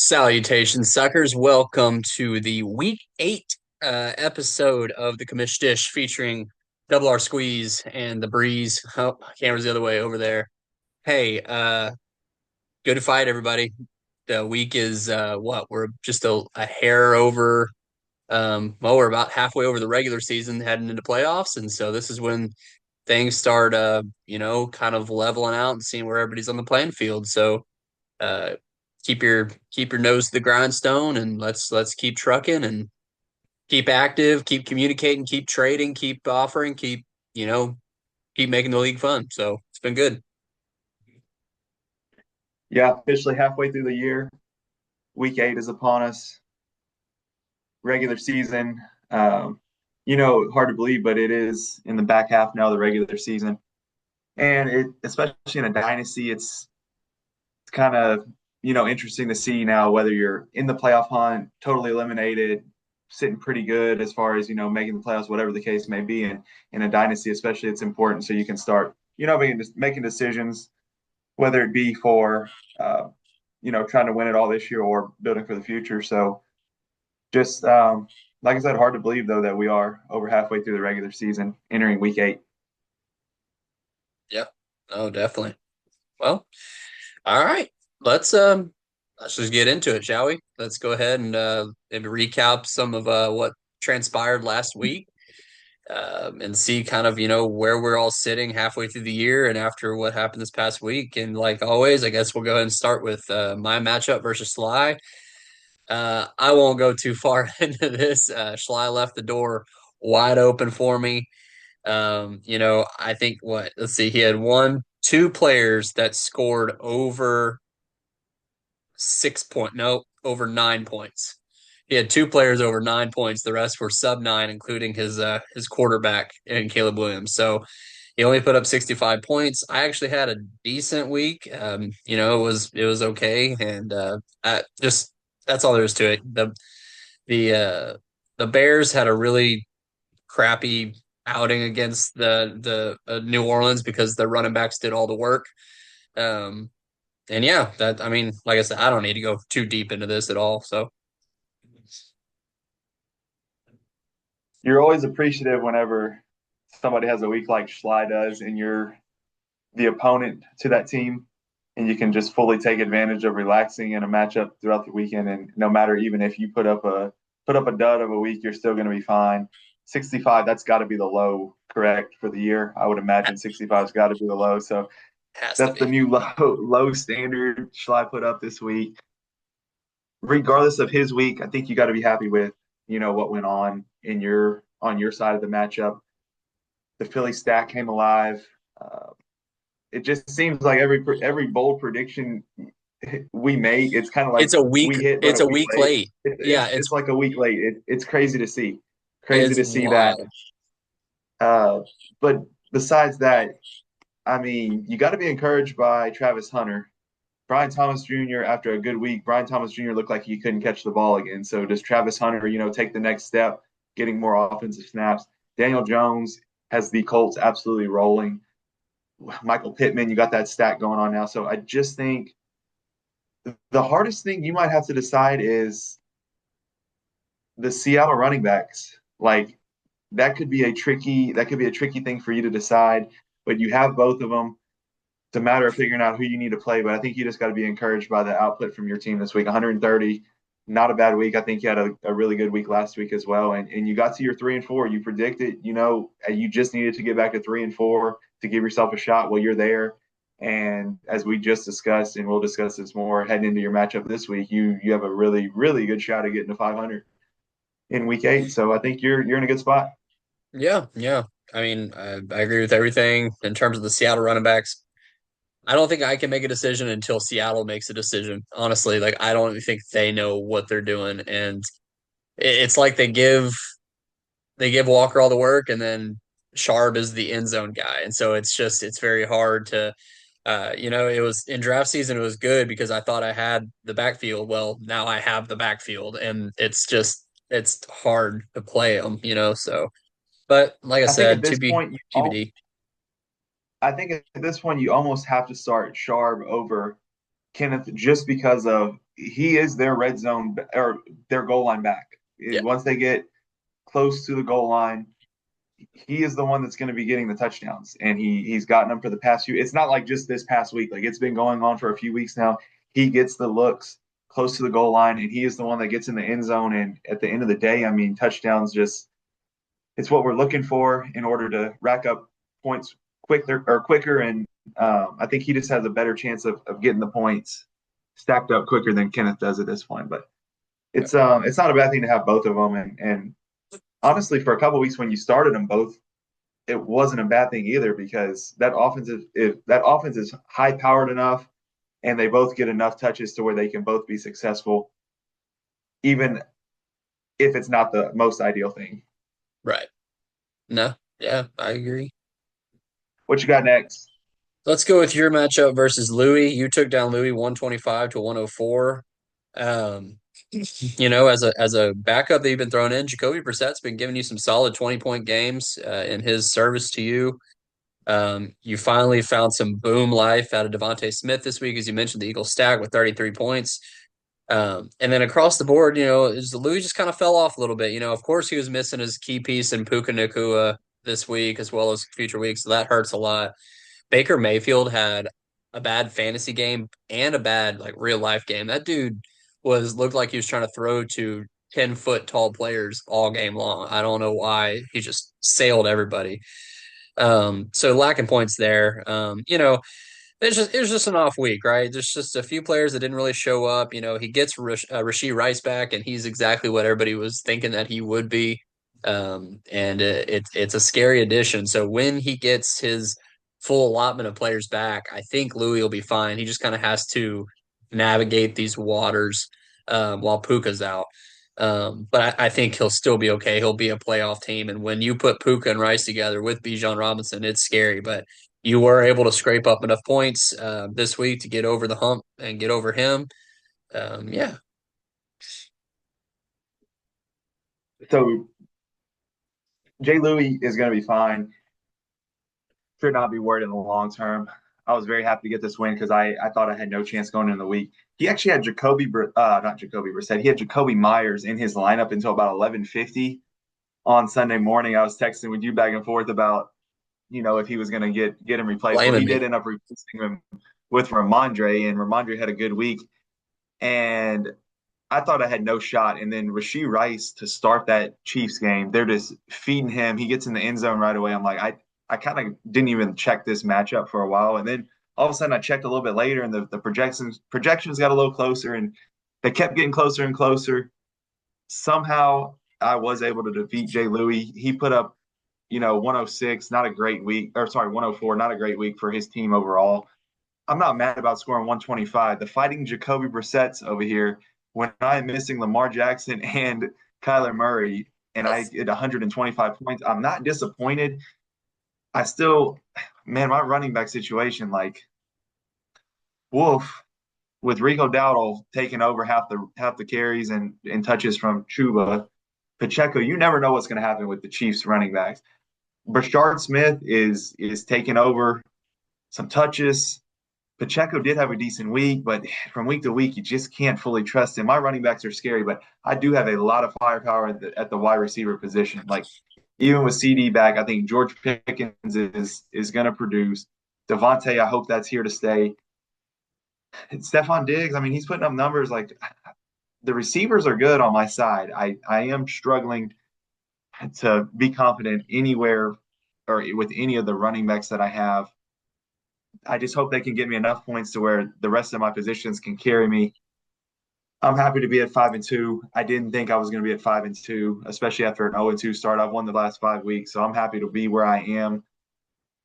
Salutations, suckers. Welcome to the week 8 episode of the Commish Dish featuring Double R Squeeze and the Breeze. Oh, camera's the other way over there. Hey, good fight, everybody. The week is what? We're just a hair over, well, we're about halfway over the regular season heading into playoffs. And so this is when things start, kind of leveling out and seeing where everybody's on the playing field. So, uh, keep your nose to the grindstone and let's keep trucking and keep active, keep communicating, keep trading, keep offering, you know keep making the league fun. So it's been good. Yeah, officially halfway through the year. Week 8 is upon us. Regular season. Hard to believe, but it is in the back half now of the regular season. And especially in a dynasty, it's kind of, interesting to see now whether you're in the playoff hunt, totally eliminated, sitting pretty good as far as, making the playoffs, whatever the case may be. And in a dynasty, especially, it's important so you can start, making decisions, whether it be for, trying to win it all this year or building for the future. So just like I said, hard to believe though that we are over halfway through the regular season, entering week 8. Yep. Oh, definitely. Well, all right. Let's let's just get into it, shall we? Let's go ahead and maybe recap some of what transpired last week. And see kind of, where we're all sitting halfway through the year and after what happened this past week. And like always, I guess we'll go ahead and start with my matchup versus Sly. I won't go too far into this. Sly left the door wide open for me. I think let's see, he had two players that scored over 6 point, no, over 9 points. He had two players over 9 points. The rest were sub nine, including his quarterback and Caleb Williams. So he only put up 65 points. I actually had a decent week. It was okay, and I just that's all there is to it. The the Bears had a really crappy outing against the New Orleans because the running backs did all the work. Um, and yeah, that I mean, like I said, I don't need to go too deep into this at all. So You're always appreciative whenever somebody has a week like Schley does and you're the opponent to that team and you can just fully take advantage of relaxing in a matchup throughout the weekend. And no matter, even if you put up a dud of a week, you're still going to be fine. 65, that's got to be the low, correct, for the year. I would imagine 65's got to be the low. So has to that's the be. new low standard Schley put up this week. Regardless of his week, I think you got to be happy with what went on on your side of the matchup. The Philly stack came alive. It just seems like every bold prediction we make, it's kind of like It's a week. we hit, but It's a a week week late. late. Yeah, It's like a week late. It's crazy to see, it's that. wild. Uh, but besides that, I mean, you got to be encouraged by Travis Hunter. Brian Thomas Jr. after a good week, Brian Thomas Jr. looked like he couldn't catch the ball again. So does Travis Hunter, take the next step, getting more offensive snaps? Daniel Jones has the Colts absolutely rolling. Michael Pittman, you got that stack going on now. So I just think the hardest thing you might have to decide is the Seattle running backs. Like that could be a tricky thing for you to decide, but you have both of them. It's a matter of figuring out who you need to play, but I think you just got to be encouraged by the output from your team this week. 130, not a bad week. I think you had a really good week last week as well. And you got to your 3-4. You predicted, you just needed to get back to 3-4 to give yourself a shot. Well, you're there. And as we just discussed, and we'll discuss this more heading into your matchup this week, you have a really, really good shot at getting to 500 in week 8. So I think you're in a good spot. Yeah, yeah. I mean, I agree with everything in terms of the Seattle running backs. I don't think I can make a decision until Seattle makes a decision. Honestly, like I don't even think they know what they're doing, and it's like they give Walker all the work, and then Sharp is the end zone guy, and so it's very hard to. It was in draft season. It was good because I thought I had the backfield. Well, now I have the backfield, and it's hard to play them. So. But like I I think said, at this point, TBD. I think at this point you almost have to start Sharp over. Kenneth just because of he is their red zone or their goal line back. Yeah, Once they get close to the goal line, he is the one that's going to be getting the touchdowns, and he's gotten them for the past few. It's not like just this past week; like it's been going on for a few weeks now. He gets the looks close to the goal line, and he is the one that gets in the end zone. And at the end of the day, I mean, touchdowns just it's what we're looking for in order to rack up points quicker. And I think he just has a better chance of getting the points stacked up quicker than Kenneth does at this point. But it's not a bad thing to have both of them. And honestly, for a couple of weeks when you started them both, it wasn't a bad thing either because that offense is high powered enough, and they both get enough touches to where they can both be successful, even if it's not the most ideal thing. right. No, yeah, I agree. What you got next? Let's go with your matchup versus Louis. You took down Louis 125 to 104. Um, as a backup that you've been thrown in, Jacoby Brissett's been giving you some solid 20-point games in his service to you. You finally found some boom life out of Devontae Smith this week, as you mentioned, the Eagles stack with 33 points. And then across the board, Louis just kind of fell off a little bit. Of course, he was missing his key piece in Puka Nacua this week as well as future weeks, so that hurts a lot. Baker Mayfield had a bad fantasy game and a bad like real life game. That dude was looked like he was trying to throw to 10-foot tall players all game long. I don't know why. He just sailed everybody. So lacking points there. It was just an off week, right? There's just a few players that didn't really show up. He gets Rashee Rice back, and he's exactly what everybody was thinking that he would be. And it's a scary addition. So when he gets his full allotment of players back, I think Louis will be fine. He just kind of has to navigate these waters while Puka's out. But I think he'll still be okay. He'll be a playoff team. And when you put Puka and Rice together with Bijan Robinson, it's scary. But you were able to scrape up enough points this week to get over the hump and get over him. Yeah, So Jay Louis is going to be fine. Should not be worried in the long term. I was very happy to get this win because I thought I had no chance going into the week. He actually had not Jacoby Brissett. He had Jacoby Myers in his lineup until about 11:50 on Sunday morning. I was texting with you back and forth about if he was going to get him replaced. Well, blaming he me. did end up replacing him with Ramondre, and Ramondre had a good week. And I thought I had no shot. And then Rashee Rice to start that Chiefs game, they're just feeding him. He gets in the end zone right away. I'm like, I kind of didn't even check this matchup for a while. And then all of a sudden I checked a little bit later and the projections got a little closer and they kept getting closer and closer. Somehow I was able to defeat Jay Louis. He put up, 106, not a great week, or sorry, 104, not a great week for his team overall. I'm not mad about scoring 125. The fighting Jacoby Brissett's over here when I'm missing Lamar Jackson and Kyler Murray and I get 125 points. I'm not disappointed. I still, man, my running back situation, like, woof, with Rico Dowdle taking over half the carries and touches from Chuba. Pacheco, you never know what's going to happen with the Chiefs running backs. Brashard Smith is taking over some touches. Pacheco did have a decent week, but from week to week, you just can't fully trust him. My running backs are scary, but I do have a lot of firepower at the wide receiver position. Like even with CD back, I think George Pickens is going to produce. Devontae, I hope that's here to stay. And Stephon Diggs, I mean, he's putting up numbers like the receivers are good on my side. I am struggling to be confident anywhere or with any of the running backs that I have. I just hope they can get me enough points to where the rest of my positions can carry me. I'm happy to be at 5-2. I didn't think I was going to be at 5-2, especially after an 0-2 start. I've won the last 5 weeks, so I'm happy to be where I am.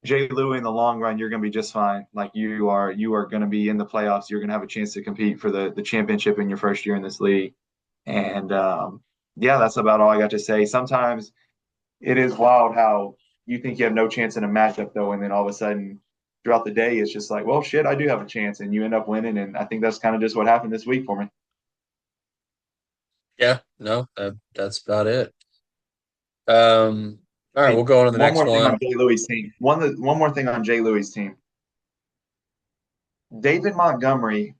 Jay Louie, in the long run, you're going to be just fine. Like you are going to be in the playoffs. You're going to have a chance to compete for the championship in your first year in this league. And yeah, that's about all I got to say. Sometimes it is wild how you think you have no chance in a matchup though, and then all of a sudden throughout the day it's just like, well, shit, I do have a chance, and you end up winning. And I think that's kind of just what happened this week for me. Yeah, no, that's about it. All right, we'll Hey, go on to the one next more thing one. on Jay Louis' team. One more thing on Jay Louis' team. David Montgomery.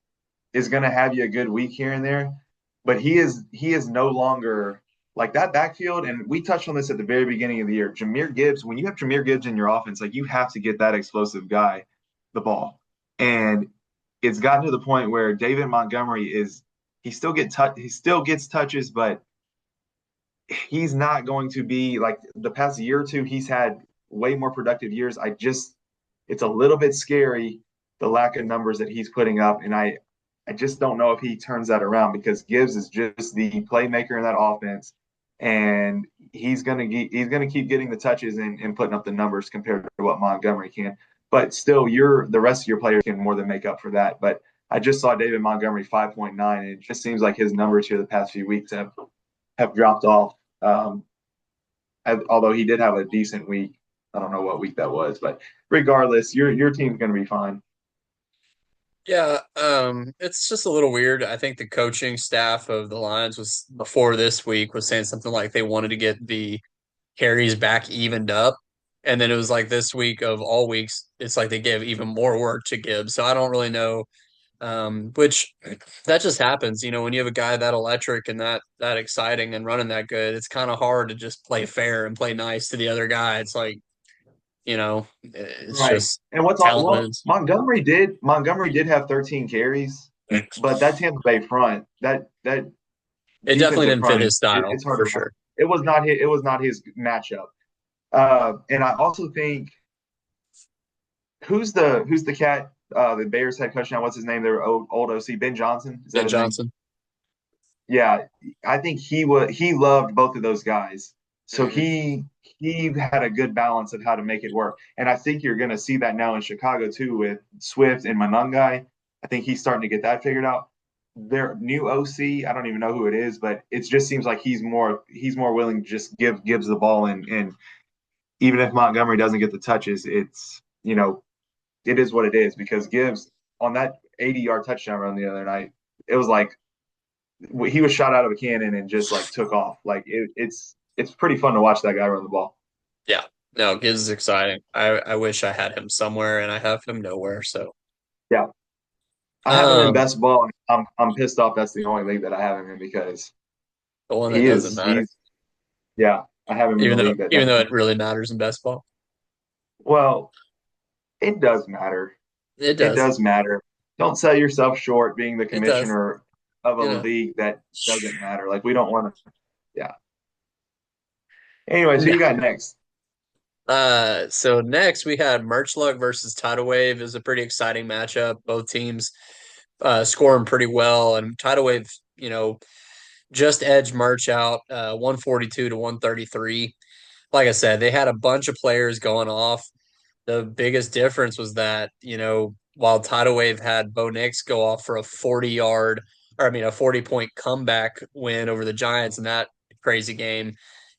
is going to have you a good week here and there, but he is no longer like that backfield. And we touched on this at the very beginning of the year. Jahmyr Gibbs, when you have Jahmyr Gibbs in your offense, like you have to get that explosive guy the ball. And it's gotten to the point where David Montgomery is he still gets touches, but he's not going to be like the past year or two. He's had way more productive years. It's a little bit scary the lack of numbers that he's putting up, and I just don't know if he turns that around because Gibbs is just the playmaker in that offense, and he's gonna keep getting the touches and putting up the numbers compared to what Montgomery can. But still, the rest of your players can more than make up for that. But I just saw David Montgomery 5.9, and it just seems like his numbers here the past few weeks have dropped off. Although he did have a decent week. I don't know what week that was, but regardless, your team's going to be fine. Yeah, it's just a little weird. I think the coaching staff of the Lions was before this week was saying something like they wanted to get the carries back evened up. And then it was like this week of all weeks, it's like they gave even more work to Gibbs. So I don't really know. Which that just happens, when you have a guy that electric and that exciting and running that good, it's kind of hard to just play fair and play nice to the other guy. It's like, it's Right. just And what's all talent well, wins. Montgomery did have 13 carries, but that Tampa Bay front, that It definitely defensive didn't fit front his style it's hard for to run. sure. It was not his matchup. And I also think who's the cat the Bears had coach now, what's his name? Their old OC, Ben Johnson. Is that Ben his name? Johnson. Yeah, I think he loved both of those guys. So Mhm. he had a good balance of how to make it work. And I think you're going to see that now in Chicago too with Swift and Manungai. I think he's starting to get that figured out. Their new OC, I don't even know who it is, but it just seems like he's more willing to just give Gibbs the ball, and even if Montgomery doesn't get the touches, it is what it is because Gibbs on that 80-yard touchdown run the other night, it was like he was shot out of a cannon and just like took off. Like it's pretty fun to watch that guy run the ball. Yeah. No, Gibbs is exciting. I wish I had him somewhere and I have him nowhere. So, Yeah, I have him in um, best ball. And I'm pissed off. That's the only league that I have him in because the one that he doesn't is matter, he's yeah. I have him in the even though league that even doesn't though matter. it really matters in best ball. Well, it does matter. It It does. does matter. Don't sell yourself short being the It does. commissioner of a You know. league that doesn't matter. Like we don't want to. Yeah. Anyways, who No. you got next? So next we had Merch Luck versus Tidal Wave. It was a pretty exciting matchup. Both teams scoring pretty well, and Tidal Wave, just edged Merch out 142 to 133. Like I said, they had a bunch of players going off. The biggest difference was that, while Tidal Wave had Bo Nix go off for a 40-yard, or I mean, a 40-point comeback win over the Giants in that crazy game.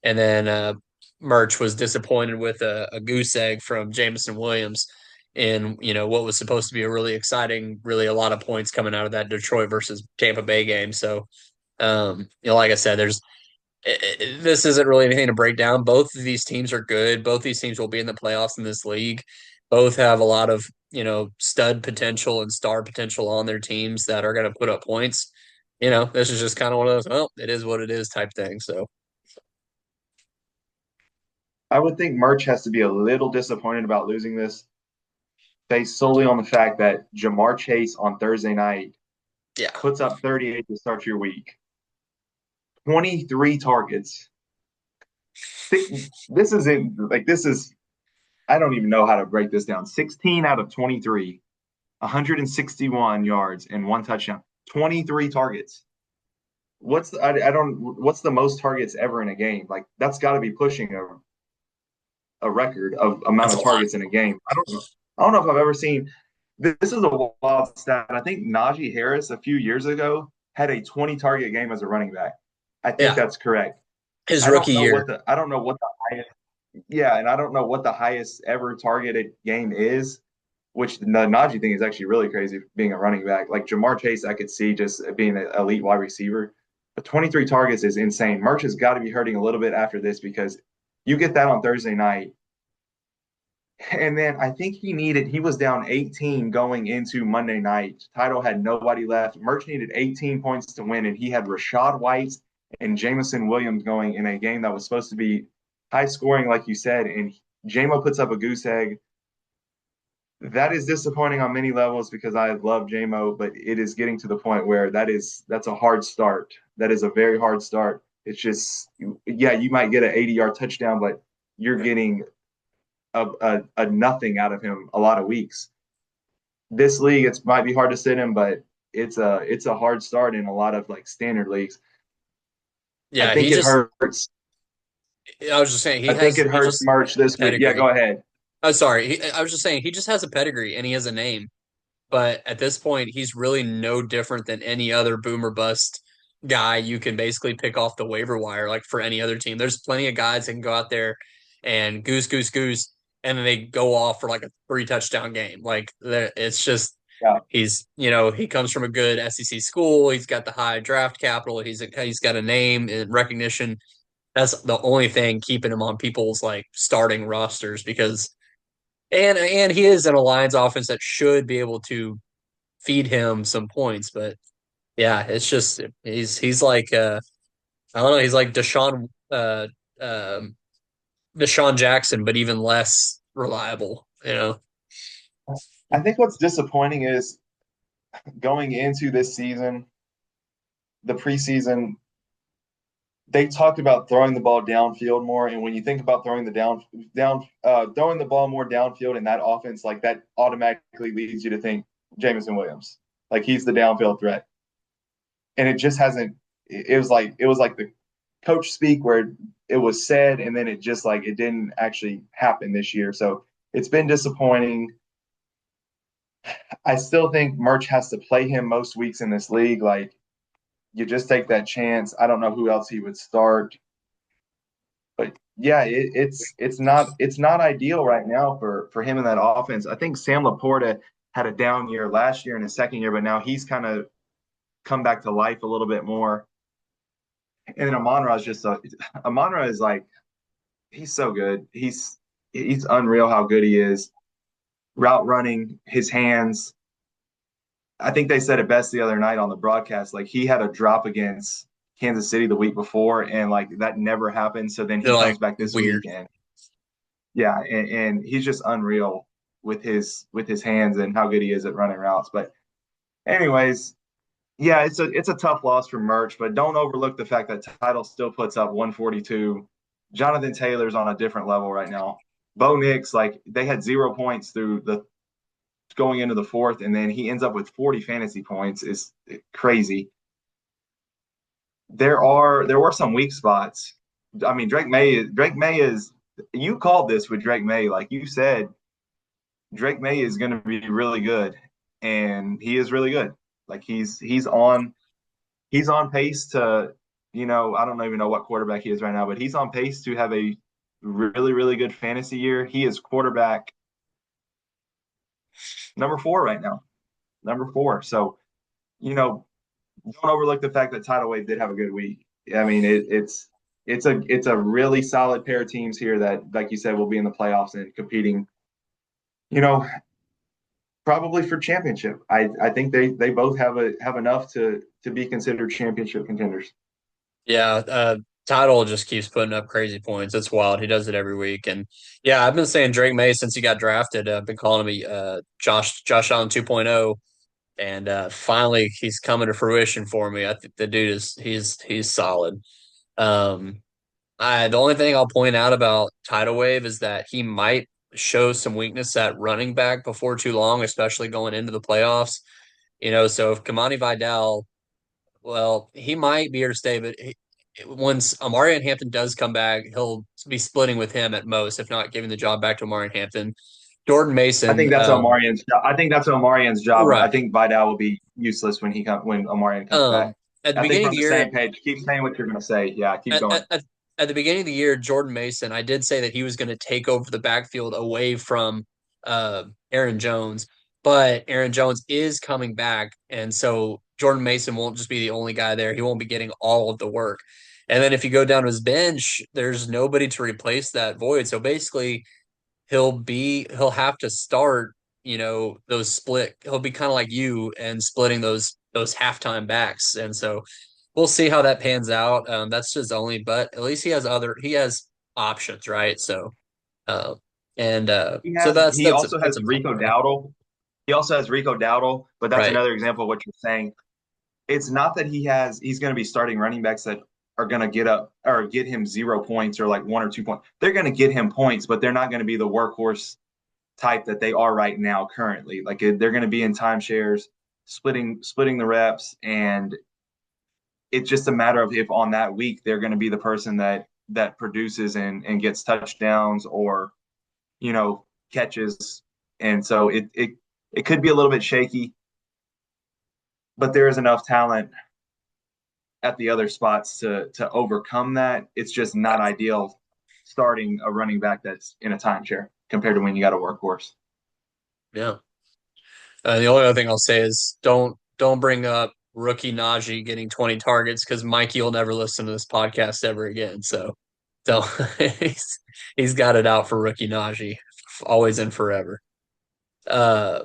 And then Merch was disappointed with a goose egg from Jameson Williams in, what was supposed to be a really exciting, really a lot of points coming out of that Detroit versus Tampa Bay game. So, like I said, this isn't really anything to break down. Both of these teams are good. Both these teams will be in the playoffs in this league. Both have a lot of, stud potential and star potential on their teams that are going to put up points. This is just kind of one of those, well, it is what it is type thing. So, I would think Merch has to be a little disappointed about losing this based solely on the fact that Jamar Chase on Thursday night yeah. puts up 38 to start your week, 23 targets. This is in like this is I don't even know how to break this down. 16 out of 23, 161 yards and one touchdown, 23 targets. I don't what's the most targets ever in a game? Like that's got to be pushing a record of amount That's a of lot. targets in a game. I don't know if I've ever seen. This is a wild stat. I think Najee Harris a few years ago had a 20 target game as a running back. I think Yeah. that's correct. His I don't rookie know year. what the I don't know what the highest yeah, and I don't know what the highest ever targeted game is. Which the Najee thing is actually really crazy being a running back. Like Jamar Chase, I could see just being an elite wide receiver. But 23 targets is insane. Merch has got to be hurting a little bit after this because you get that on Thursday night And then I think he was down 18 going into Monday night. Title had nobody left. Merch needed 18 points to win, and he had Rashad White and Jamison Williams going in a game that was supposed to be high scoring, like you said. And JMO puts up a goose egg. That is disappointing on many levels because I love JMO, but it is getting to the point where that's a hard start. That is a very hard start. It's just, yeah, you might get an 80-yard touchdown, but you're getting a nothing out of him a lot of weeks. This league, it might be hard to sit him, but it's a hard start in a lot of like standard leagues. I Yeah, think he it just hurts. I was just saying I think it he hurts just March has a this week. Yeah, pedigree. go ahead. Oh, sorry. I was just saying he just has a pedigree and he has a name. But at this point, he's really no different than any other boomer bust guy you can basically pick off the waiver wire, like for any other team. There's plenty of guys that can go out there and goose, goose, goose, and then they go off for like a 3 touchdown game. Like it's just Yeah, he comes from a good SEC school. He's got the high draft capital. He's got a name and recognition. That's the only thing keeping him on people's like starting rosters because and he is in a Lions offense that should be able to feed him some points. But yeah, it's just he's like I don't know, he's like um Deshaun Jackson, but even less reliable. I think what's disappointing is going into this season, the preseason, they talked about throwing the ball downfield more. And when you think about throwing the ball more downfield in that offense, like that automatically leads you to think Jamison Williams, like he's the downfield threat. And it just hasn't. It was like the coach speak where it was said, and then it just like it didn't actually happen this year. So it's been disappointing. I still think Merch has to play him most weeks in this league. Like you just take that chance. I don't know who else he would start. But yeah, it's not ideal right now for him in that offense. I think Sam Laporta had a down year last year in his second year, but now he's kind of come back to life a little bit more. And then Amon-Ra is like he's so good. He's unreal how good he is. Route running, his hands. I think they said it best the other night on the broadcast. Like he had a drop against Kansas City the week before, and like that never happened. So then he They're like comes back this weird. week and yeah, and he's just unreal with his hands and how good he is at running routes. But anyways, yeah, it's a tough loss for Merch, but don't overlook the fact that Title still puts up 142. Jonathan Taylor's on a different level right now. Bo Nix, like they had 0 points through the going into the fourth, and then he ends up with 40 fantasy points is crazy. There were some weak spots. I mean, Drake May is you called this with Drake May, like you said, Drake May is going to be really good, and he is really good. Like he's on pace to, I don't even know what quarterback he is right now, but he's on pace to have a really, really good fantasy year. He is quarterback number 4 right now, number 4. So, don't overlook the fact that Tidal Wave did have a good week. I mean, it's a really solid pair of teams here that, like you said, will be in the playoffs and competing. You know, probably for championship. I think they both have enough to be considered championship contenders. Yeah, Title just keeps putting up crazy points. It's wild. He does it every week. And yeah, I've been saying Drake May since he got drafted. I've been calling him Josh Allen 2.0. And finally he's coming to fruition for me. I think the dude he's solid. Um, the only thing I'll point out about Tidal Wave is that he might show some weakness at running back before too long, especially going into the playoffs. So if Kamani Vidal, well, he might be here to stay, but once Amari Hampton does come back, he'll be splitting with him at most, if not giving the job back to Amari Hampton. Jordan Mason, I think that's Omarian's job. I right. think Vidal will be useless when Omarian comes back. At the I think beginning we're of on the the year, same page. Keep saying what you're going to say. Yeah, keep at, going. at, at the beginning of the year, Jordan Mason, I did say that he was going to take over the backfield away from Aaron Jones, but Aaron Jones is coming back, and so Jordan Mason won't just be the only guy there. He won't be getting all of the work. And then if you go down to his bench, there's nobody to replace that void. So basically, he'll have to start, those split. He'll be kind of like you and splitting those halftime backs. And so we'll see how that pans out. That's his only, but at least he has options, right? So uh, and so He also that's has important, Rico right? Dowdle. He also has Rico Dowdle, but that's Right. another example of what you're saying. It's not that he's going to be starting running backs that are going to get up or get him 0 points or like 1 or 2 points. They're going to get him points, but they're not going to be the workhorse type that they are right now currently. Like they're going to be in timeshares, splitting the reps, and it's just a matter of if on that week they're going to be the person that produces and gets touchdowns or you know catches. And so it could be a little bit shaky, but there is enough talent at the other spots to overcome that. It's just not ideal starting a running back that's in a timeshare compared to when you got a workhorse. Yeah. The only other thing I'll say is don't bring up rookie Najee getting 20 targets because Mikey will never listen to this podcast ever again. So don't he's got it out for rookie Najee, always and forever. Uh,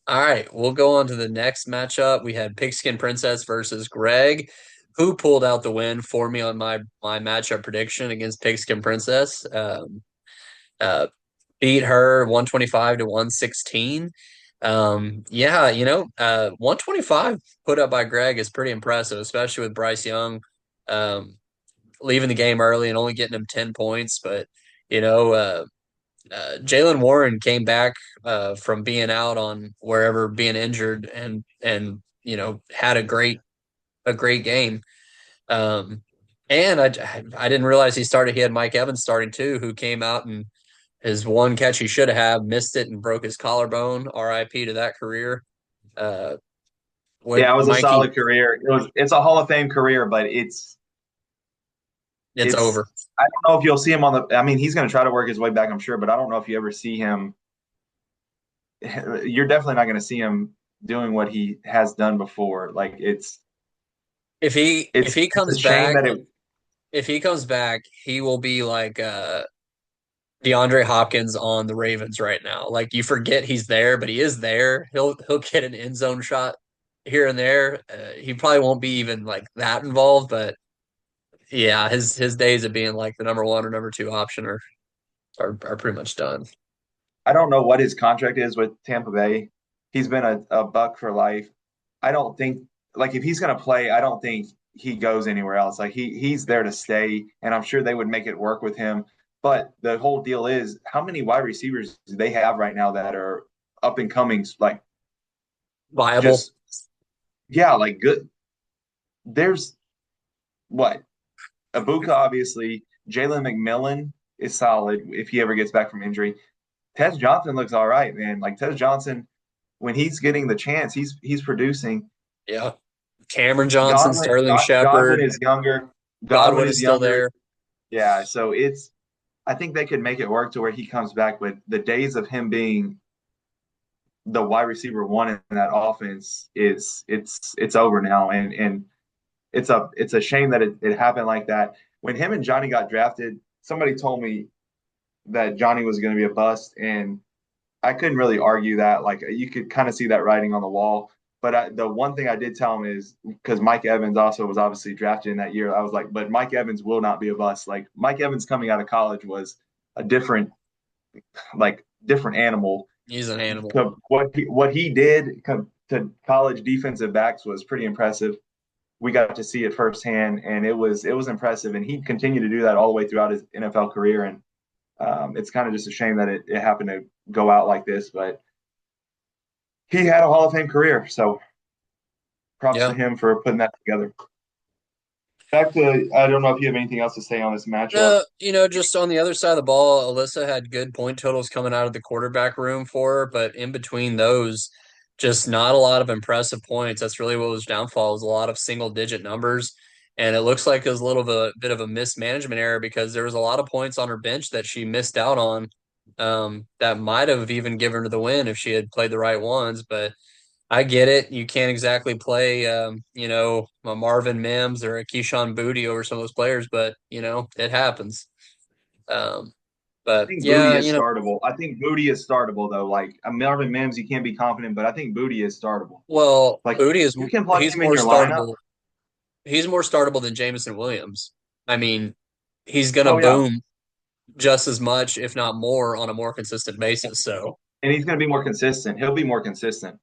all right, we'll go on to the next matchup. We had Pigskin Princess versus Greg, who pulled out the win for me on my matchup prediction against Pigskin Princess. Uh, beat her 125 to 116. Yeah, 125 put up by Greg is pretty impressive, especially with Bryce Young um, leaving the game early and only getting him 10 points. But, you know, uh, Jalen Warren came back from being out on wherever being injured and had a great game. Um, and I didn't realize he had Mike Evans starting too, who came out and his one catch he should have missed it and broke his collarbone. RIP to that career. Uh, what Yeah, it was a Mikey? solid career. It's a Hall of Fame career, but It's it's over. I don't know if you'll see him on the. I mean, he's going to try to work his way back, I'm sure, but I don't know if you ever see him. You're definitely not going to see him doing what he has done before. Like If he if it's he it's a comes shame back, that it. if he comes back, he will be like DeAndre Hopkins on the Ravens right now. Like you forget he's there, but he is there. He'll get an end zone shot here and there. He probably won't be even like that involved, but yeah, his days of being like the number one or number two option are pretty much done. I don't know what his contract is with Tampa Bay. He's been a Buck for life. I don't think like if he's going to play, I don't think he goes anywhere else. Like he's there to stay, and I'm sure they would make it work with him. But the whole deal is, how many wide receivers do they have right now that are up and coming? Like Viable. just yeah, like good. There's what Abuka obviously. Jalen McMillan is solid if he ever gets back from injury. Tez Johnson looks all right, man. Like Tez Johnson, when he's getting the chance, he's producing. Yeah. Cameron Johnson, Sterling Godwin Shepard, is younger. Godwin Godwin is is still younger. there. Yeah, so it's. I think they could make it work to where he comes back, but the days of him being the wide receiver one in that offense is it's over now, and it's a shame that it happened like that. When him and Johnny got drafted, somebody told me that Johnny was going to be a bust, and I couldn't really argue that. Like you could kind of see that writing on the wall. But the one thing I did tell him is because Mike Evans also was obviously drafted in that year. I was like, but Mike Evans will not be a bust. Like Mike Evans coming out of college was a different animal. He's an animal. What he did to college defensive backs was pretty impressive. We got to see it firsthand, and it was impressive. And he continued to do that all the way throughout his NFL career. And it's kind of just a shame that it happened to go out like this, but he had a Hall of Fame career, so props to Yeah. him for putting that together. Back to I don't know if you have anything else to say on this matchup. Just on the other side of the ball, Alyssa had good point totals coming out of the quarterback room for her, but in between those, just not a lot of impressive points. That's really what was downfall, was a lot of single digit numbers. And it looks like it was a bit of a mismanagement error because there was a lot of points on her bench that she missed out on that might have even given her the win if she had played the right ones. But I get it. You can't exactly play, a Marvin Mims or a Keyshawn Booty over some of those players, but it happens. Um, I But think Booty yeah, is startable. I think Booty is startable though. Like Melvin Mims, you can't be confident, but I think Booty is startable. well, Like Booty is you can plug he's him in more your lineup. startable. He's more startable than Jamison Williams. I mean, he's gonna Oh yeah, boom just as much, if not more, on a more consistent basis. So and he's going to be more consistent. He'll be more consistent.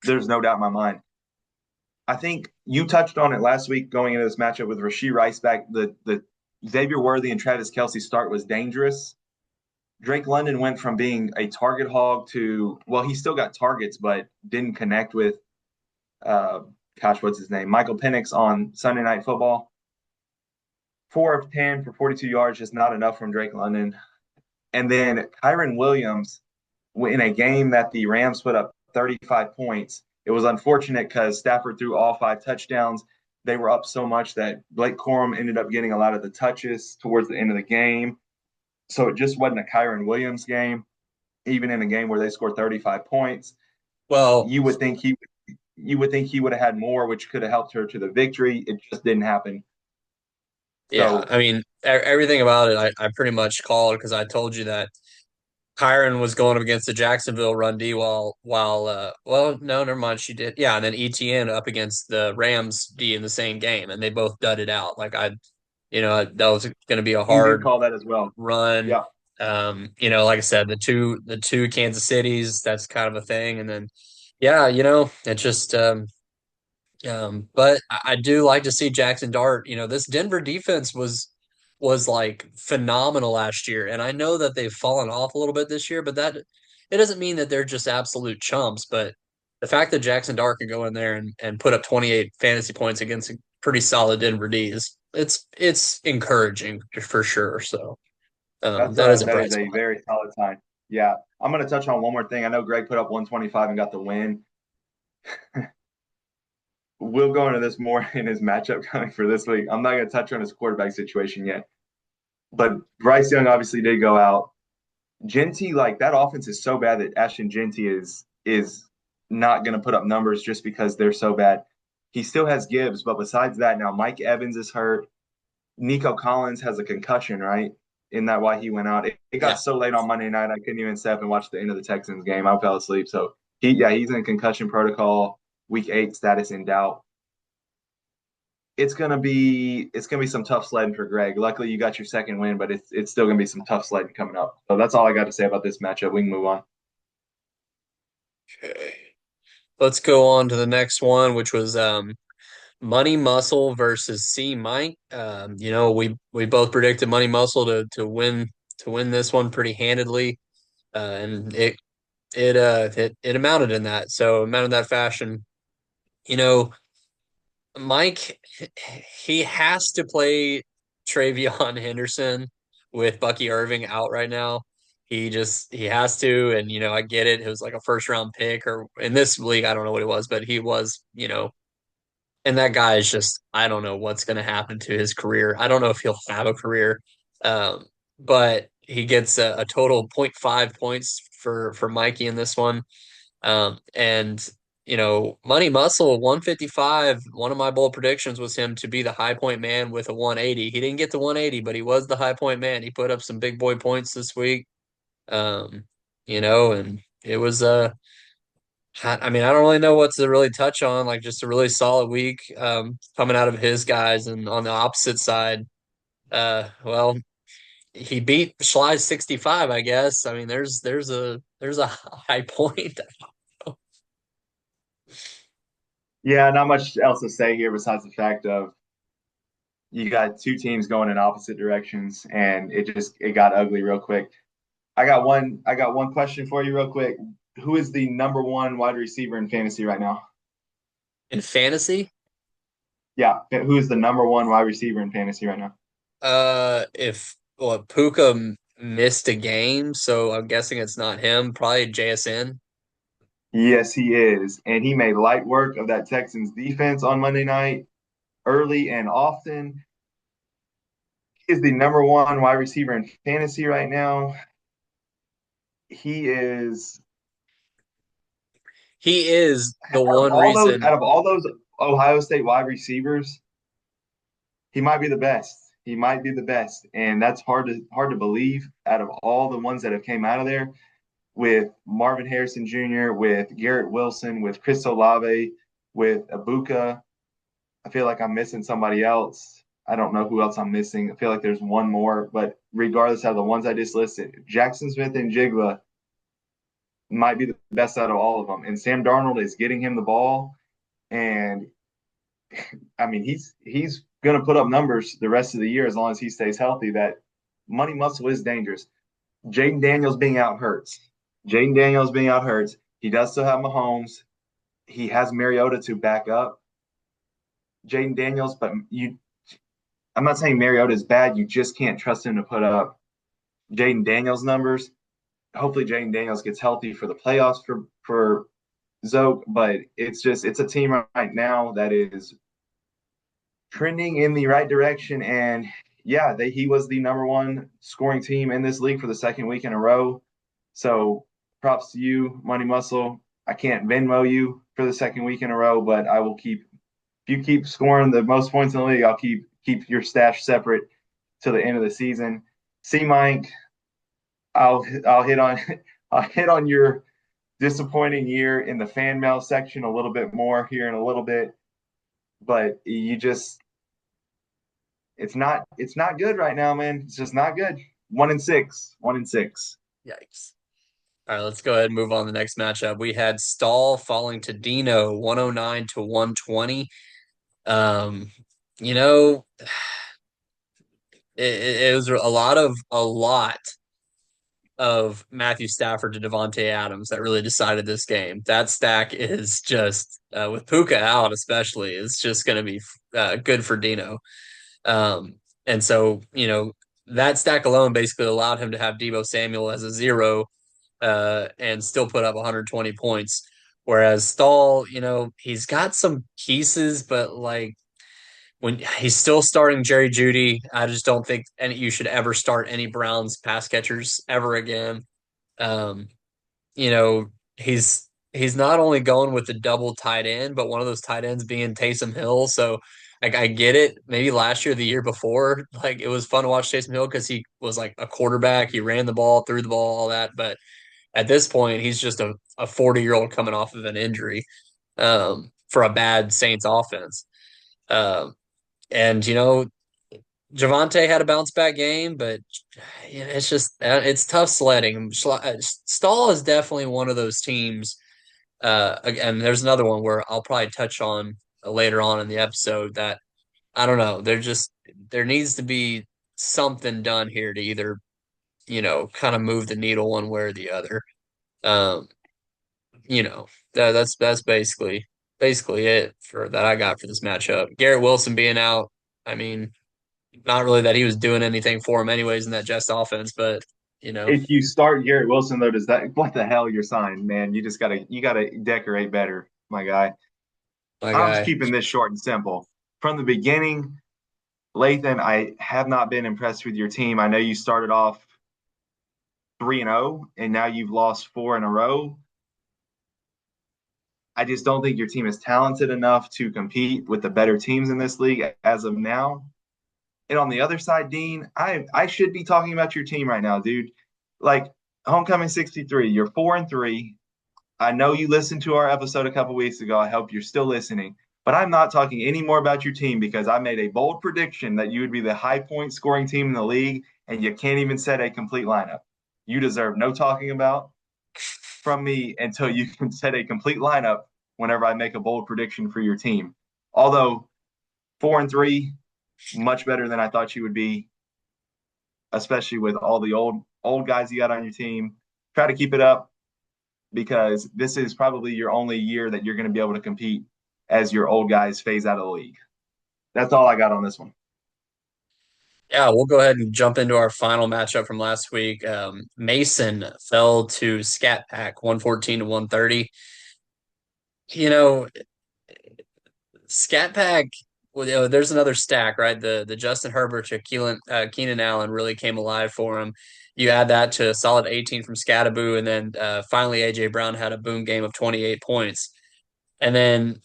There's no doubt in my mind. I think you touched on it last week going into this matchup with Rashee Rice back. The Xavier Worthy and Travis Kelce start was dangerous. Drake London went from being a target hog to, well, he still got targets, but didn't connect with, uh, gosh, what's his name? Michael Penix on Sunday Night Football. 4 of 10 for 42 yards, just not enough from Drake London. And then Kyron Williams, in a game that the Rams put up 35 points, it was unfortunate because Stafford threw all 5 touchdowns. They were up so much that Blake Corum ended up getting a lot of the touches towards the end of the game. So it just wasn't a Kyron Williams game, even in a game where they scored 35 points. well, You would think he would have had more, which could have helped her to the victory. It just didn't happen. yeah, So I mean, everything about it, I pretty much called because I told you that Kyron was going up against the Jacksonville run D well, no, never mind, she did. Yeah, and then ETN up against the Rams D in the same game, and they both dudded out. That was going to be a easy to hard call that as well. run. Yeah, Like I said, the two Kansas Cities, that's kind of a thing, and then yeah, it just but I do like to see Jackson Dart. This Denver defense was like phenomenal last year, and I know that they've fallen off a little bit this year, but that it doesn't mean that they're just absolute chumps. But the fact that Jackson Dart can go in there and put up 28 fantasy points against a pretty solid Denver D is it's encouraging for sure. So that is a that bright is a spot. very solid sign. Yeah, I'm going to touch on one more thing. I know Greg put up 125 and got the win. We'll go into this more in his matchup coming for this week. I'm not going to touch on his quarterback situation yet, but Bryce Young obviously did go out. Genty, like that offense is so bad that Ashton Genty is not going to put up numbers just because they're so bad. He still has Gibbs, but besides that, now Mike Evans is hurt. Nico Collins has a concussion, right? Isn't that why he went out? It Yeah. got so late on Monday night, I couldn't even stay up and watch the end of the Texans game. I fell asleep. So he's in concussion protocol. Week 8 status in doubt. It's gonna be some tough sledding for Greg. Luckily, you got your second win, but it's still gonna be some tough sledding coming up. So that's all I got to say about this matchup. We can move on. Okay. Let's go on to the next one, which was Money Muscle versus C Mike. We both predicted Money Muscle to win this one pretty handedly, and it amounted in that. So amounted in that fashion. You know, Mike, he has to play Travion Henderson with Bucky Irving out right now. He has to, and I get it. It was like a first round pick, or in this league, I don't know what it was, but he was, and that guy is just, I don't know what's going to happen to his career. I don't know if he'll have a career. Um, but he gets a total of point 0.5 points for Mikey in this one. And Money Muscle 155. One of my bold predictions was him to be the high point man with a 180. He didn't get the 180, but he was the high point man. He put up some big boy points this week. Um, and it was I mean, I don't really know what to really touch on. Like, just a really solid week coming out of his guys, and on the opposite side, well, he beat Schley's 65. I guess. I mean, there's a high point. Yeah, not much else to say here besides the fact of you got two teams going in opposite directions, and it got ugly real quick. I got one question for you real quick. Who is the number one wide receiver in fantasy right now? In fantasy, Yeah, who is the number one wide receiver in fantasy right now? if well, Puka missed a game, so I'm guessing it's not him. Probably JSN. Yes, he is. And he made light work of that Texans defense on Monday night, early and often. He is the number one wide receiver in fantasy right now. He is He is the out of one all those reason. out of all those Ohio State wide receivers, he might be the best. He might be the best, and that's hard to believe out of all the ones that have came out of there with Marvin Harrison Jr., with Garrett Wilson, with Chris Olave, with Abuka. I feel like I'm missing somebody else. I don't know who else I'm missing. I feel like there's one more, but regardless of the ones I just listed, Jackson Smith and Jigba might be the best out of all of them. And Sam Darnold is getting him the ball, and I mean he's going to put up numbers the rest of the year as long as he stays healthy. That money muscle is dangerous. Jaden Daniels being out hurts. Jaden Daniels being out hurts. He does still have Mahomes. He has Mariota to back up Jaden Daniels, but I'm not saying Mariota is bad. You just can't trust him to put up Jaden Daniels numbers. Hopefully, Jaden Daniels gets healthy for the playoffs for Zoke, but it's a team right now that is trending in the right direction. And yeah, he was the number one scoring team in this league for the second week in a row. So props to you, Money Muscle. I can't Venmo you for the second week in a row, but I will keep. If you keep scoring the most points in the league, I'll keep your stash separate till the end of the season. C Mike, I'll hit on I'll hit on your disappointing year in the fan mail section a little bit more here in a little bit, but it's not good right now, man. It's just not good. 1-6, 1-6. Yikes. All right, let's go ahead and move on to the next matchup. We had Stahl falling to Dino 109 to 120. Um, you know, it was a lot of Matthew Stafford to Devontae Adams that really decided this game. That stack is just with Puka out, especially, it's just going to be good for Dino. Um, and so that stack alone basically allowed him to have Debo Samuel as a zero and still put up 120 points. Whereas Stahl, he's got some pieces, but like when he's still starting Jerry Judy, I just don't think you should ever start any Browns pass catchers ever again. Um, you know, he's not only going with the double tight end, but one of those tight ends being Taysom Hill. So like I get it. Maybe last year, the year before, like it was fun to watch Taysom Hill because he was like a quarterback. He ran the ball, threw the ball, all that. But at this point, he's just a 40-year-old coming off of an injury for a bad Saints offense. Um, and Javante had a bounce back game, but it's just it's tough sledding. Stall is definitely one of those teams. And there's another one where I'll probably touch on later on in the episode that I don't know. There needs to be something done here to either kind of move the needle one way or the other. Um, that's basically it for that I got for this matchup. Garrett Wilson being out, I mean, not really that he was doing anything for him anyways in that Jets offense, but If you start Garrett Wilson though, does that what the hell you're signing, man? You gotta decorate better, my guy. my I'm just guy. keeping this short and simple. From the beginning, Lathan, I have not been impressed with your team. I know you started off 3-0 and now you've lost four in a row. I just don't think your team is talented enough to compete with the better teams in this league as of now. And on the other side, Dean, I should be talking about your team right now, dude. Like Homecoming 63, you're 4-3. I know you listened to our episode a couple weeks ago. I hope you're still listening. But I'm not talking any more about your team because I made a bold prediction that you would be the high point scoring team in the league, and you can't even set a complete lineup. You deserve no talking about from me until you can set a complete lineup whenever I make a bold prediction for your team. Although 4-3, much better than I thought you would be, especially with all the old guys you got on your team. Try to keep it up because this is probably your only year that you're going to be able to compete as your old guys phase out of the league. That's all I got on this one. Yeah, we'll go ahead and jump into our final matchup from last week. Mason fell to Scat Pack 114 to 130. You know, Scat Pack, well, there's another stack, right? The Justin Herbert to Keenan Allen really came alive for him. You add that to a solid 18 from Scattaboo, and then finally AJ Brown had a boom game of 28 points. And then,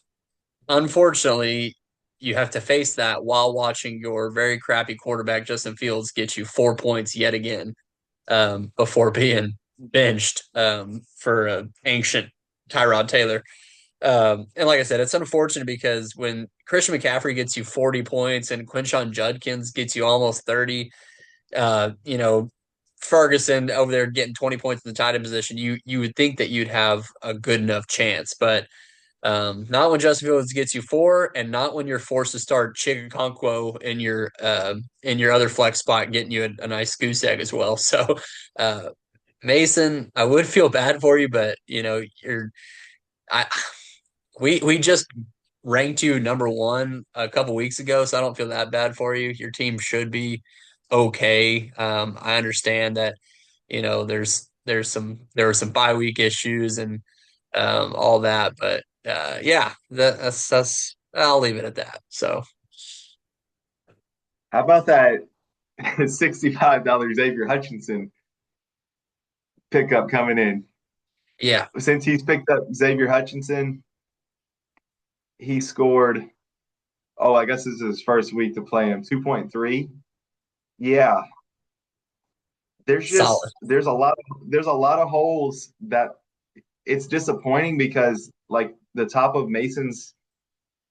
unfortunately, you have to face that while watching your very crappy quarterback Justin Fields get you 4 points yet again, before being benched, for ancient Tyrod Taylor. And like I said, it's unfortunate because when Christian McCaffrey gets you 40 points and Quinshon Judkins gets you almost 30, you know, Ferguson over there getting 20 points in the tight end position, you would think that you'd have a good enough chance, but not when Justin Fields gets you four, and not when you're forced to start Chigakonkwo in your other flex spot, getting you a nice goose egg as well. So, uh, Mason, I would feel bad for you, but I we just ranked you number one a couple weeks ago, so I don't feel that bad for you. Your team should be okay. I understand that there were some bye week issues and all that, but yeah, that's I'll leave it at that. So How about that $65 Xavier Hutchinson pickup coming in? yeah, Since he's picked up Xavier Hutchinson, he scored, oh, I guess this is his first week to play him, 2.3. Yeah, solid. there's a lot of holes that it's disappointing because like the top of Mason's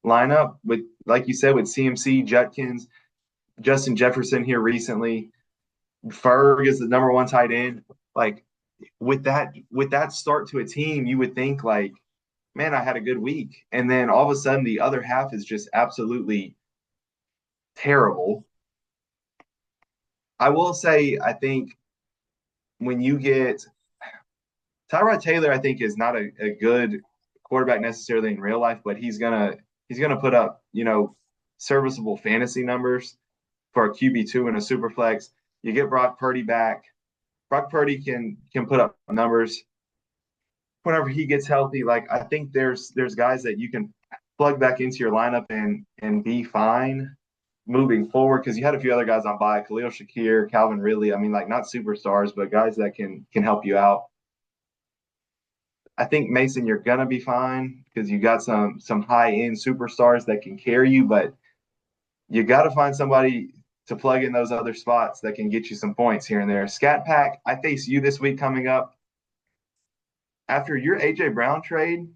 lineup with, like you said, with CMC, Judkins, Justin Jefferson here recently, Ferg is the number one tight end. Like with that start to a team, you would think like, man, I had a good week, and then all of a sudden the other half is just absolutely terrible. I will say, I think when you get Tyrod Taylor, I think is not a good quarterback necessarily in real life, but he's gonna put up serviceable fantasy numbers for a QB2 and a super flex. You get Brock Purdy back. Brock Purdy can put up numbers whenever he gets healthy. Like I think there's guys that you can plug back into your lineup and be fine moving forward because you had a few other guys on by Khalil Shakir, Calvin Ridley. I mean, like not superstars, but guys that can help you out. I think Mason, you're gonna be fine because you got some high end superstars that can carry you, but you got to find somebody to plug in those other spots that can get you some points here and there. Scat Pack, I face you this week coming up after your AJ Brown trade.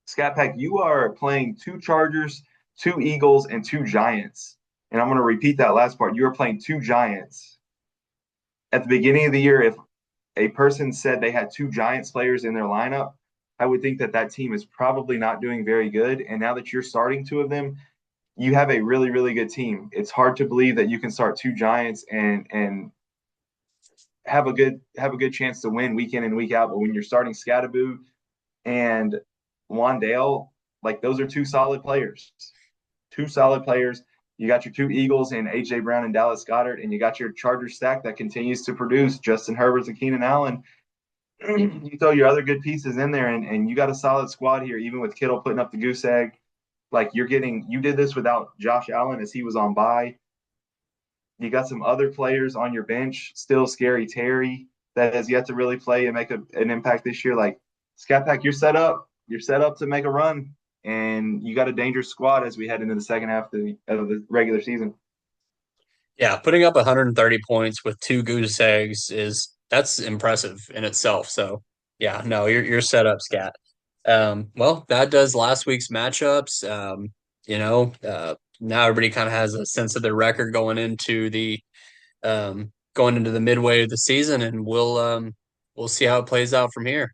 Scat Pack, you are playing two Chargers, two Eagles, and two Giants. And I'm going to repeat that last part. You are playing two Giants. At the beginning of the year, if a person said they had two Giants players in their lineup, I would think that that team is probably not doing very good. And now that you're starting two of them, you have a really, really good team. It's hard to believe that you can start two Giants and have a good chance to win week in and week out. But when you're starting Scattaboo and Wandale, like those are two solid players. Two solid players. You got your two Eagles and AJ Brown and Dallas Goedert, and you got your Charger stack that continues to produce Justin Herbert and Keenan Allen. You throw your other good pieces in there, and you got a solid squad here, even with Kittle putting up the goose egg. Like you did this without Josh Allen as he was on bye. You got some other players on your bench, still Scary Terry that has yet to really play and make an impact this year. Like Scat Pack, you're set up. You're set up to make a run, and you got a dangerous squad as we head into the second half of the regular season. Yeah, putting up 130 points with two goose eggs that's impressive in itself. So yeah, no, you're set up, Scat. Well, that does last week's matchups. Now everybody kind of has a sense of their record going into the midway of the season, and we'll see how it plays out from here.